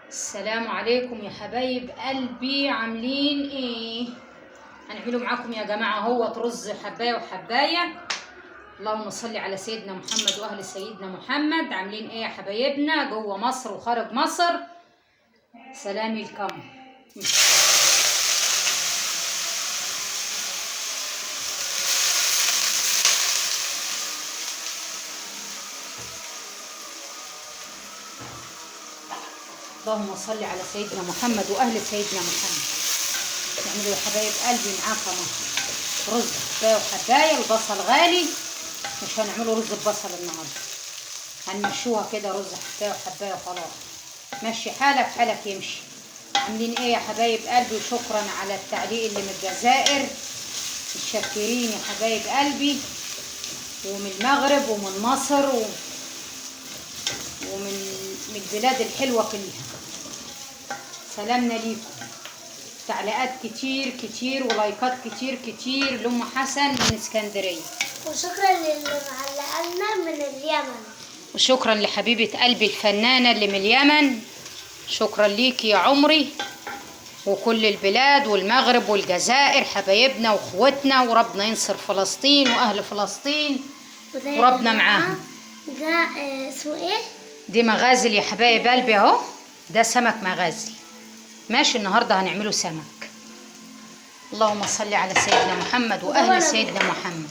السلام عليكم يا حبايب قلبي، عاملين ايه؟ هنعمله معاكم يا جماعه اهوت رز حبايه وحبايه. اللهم صل على سيدنا محمد واهل سيدنا محمد. عاملين ايه يا حبايبنا جوه مصر وخارج مصر؟ سلامي الكم. اللهم صل على سيدنا محمد واهل سيدنا محمد. نعملوا يا حبايب قلبي معاكم رز حبايه وحبايه. البصل غالي، مش هنعمله رز ببصل النهارده، هنمشوها كده رز حبايه وحبايه وخلاص. مشي حالك حالك يمشي. عاملين ايه يا حبايب قلبي؟ وشكرا على التعليق اللي من الجزائر، متشكرين يا حبايب قلبي، ومن المغرب ومن مصر ومن البلاد الحلوه كلها. سلامنا ليكم. تعليقات كتير كتير ولايكات كتير كتير لأم حسن من اسكندريه. وشكرا للي معلقنا من اليمن. وشكرا لحبيبه قلبي الفنانه اللي من اليمن. شكرا ليكي يا عمري، وكل البلاد والمغرب والجزائر حبايبنا واخوتنا، وربنا ينصر فلسطين واهل فلسطين وربنا معاهم. ده اسمه ايه؟ دي مغازل يا حبايب قلبي اهو. ده سمك مغازل. ماشي، النهارده هنعمله سمك. اللهم صل على سيدنا محمد واهل سيدنا محمد.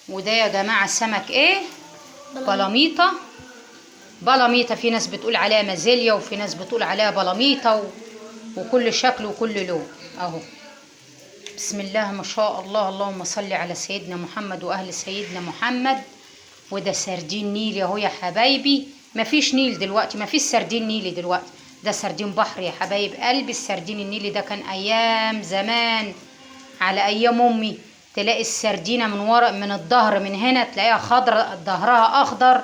وده يا جماعه سمك ايه؟ بلاميطه. بلاميطه، في ناس بتقول عليها مازيليا وفي ناس بتقول عليها بلاميطه وكل شكل وكل لون اهو. بسم الله ما شاء الله. اللهم صل على سيدنا محمد واهل سيدنا محمد. وده سردين نيلي اهو يا حبايبي. مفيش نيل دلوقتي، مفيش سردين نيلي دلوقتي، ده سردين بحر يا حبايب قلبي. السردين النيلي ده كان ايام زمان، على ايام امي. تلاقي السردينه من ورق من الظهر من هنا تلاقيها خضرة، ظهرها اخضر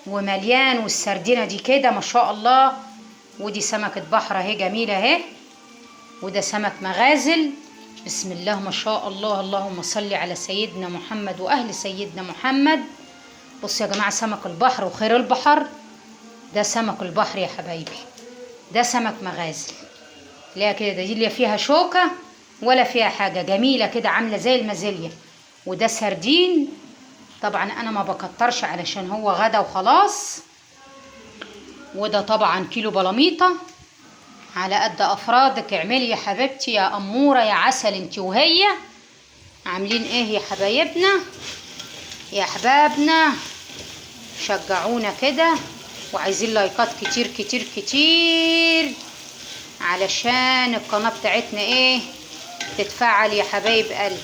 ومليان، والسردينه دي كده ما شاء الله. ودي سمكه بحر اهي جميله اهي. وده سمك مغازل. بسم الله ما شاء الله. اللهم صل على سيدنا محمد واهل سيدنا محمد. بصوا يا جماعه، سمك البحر وخير البحر ده سمك البحر يا حبايبي. ده سمك مغازل. لا كده، دي اللي فيها شوكه ولا فيها حاجه، جميله كده عامله زي المازيليا. وده سردين. طبعا انا ما بكترش علشان هو غدا وخلاص. وده طبعا كيلو بلاميطه على قد افرادك. اعملي يا حبيبتي يا اموره يا عسل انت وهي. عاملين ايه يا حبايبنا يا احبابنا؟ شجعونا كده، وعايزين لايكات كتير كتير كتير علشان القناه بتاعتنا ايه تتفعل يا حبايب قلبي.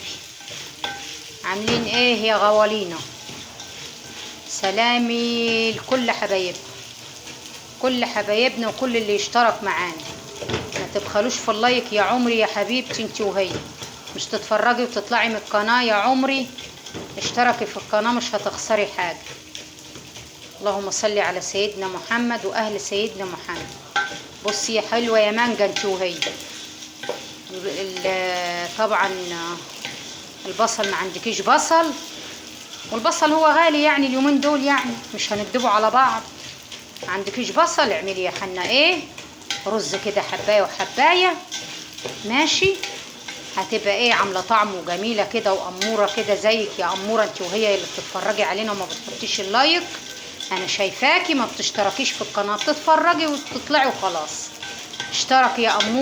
عاملين ايه يا غوالينا؟ سلامي لكل حبايبنا، كل حبايبنا وكل اللي يشترك معانا. ما تبخلوش في اللايك يا عمري يا حبيبتي انت وهي. مش تتفرجي وتطلعي من القناه يا عمري، اشتركي في القناه مش هتخسري حاجه. اللهم صل على سيدنا محمد واهل سيدنا محمد. بصي يا حلوه يا مانجا انت وهي. طبعا البصل ما عندكيش بصل، والبصل هو غالي يعني اليومين دول، يعني مش هندبه على بعض. ما عندكيش بصل، اعملي يا حنا ايه رز كده حبايه وحبايه. ماشي، هتبقى ايه عامله طعم وجميله كده واموره كده زيك يا اموره انت وهي اللي بتتفرجي علينا وما بتحطيش اللايك. انا شايفاكي ما بتشتركيش في القناه، بتتفرجي وتطلعي وخلاص. اشتركي يا اموره.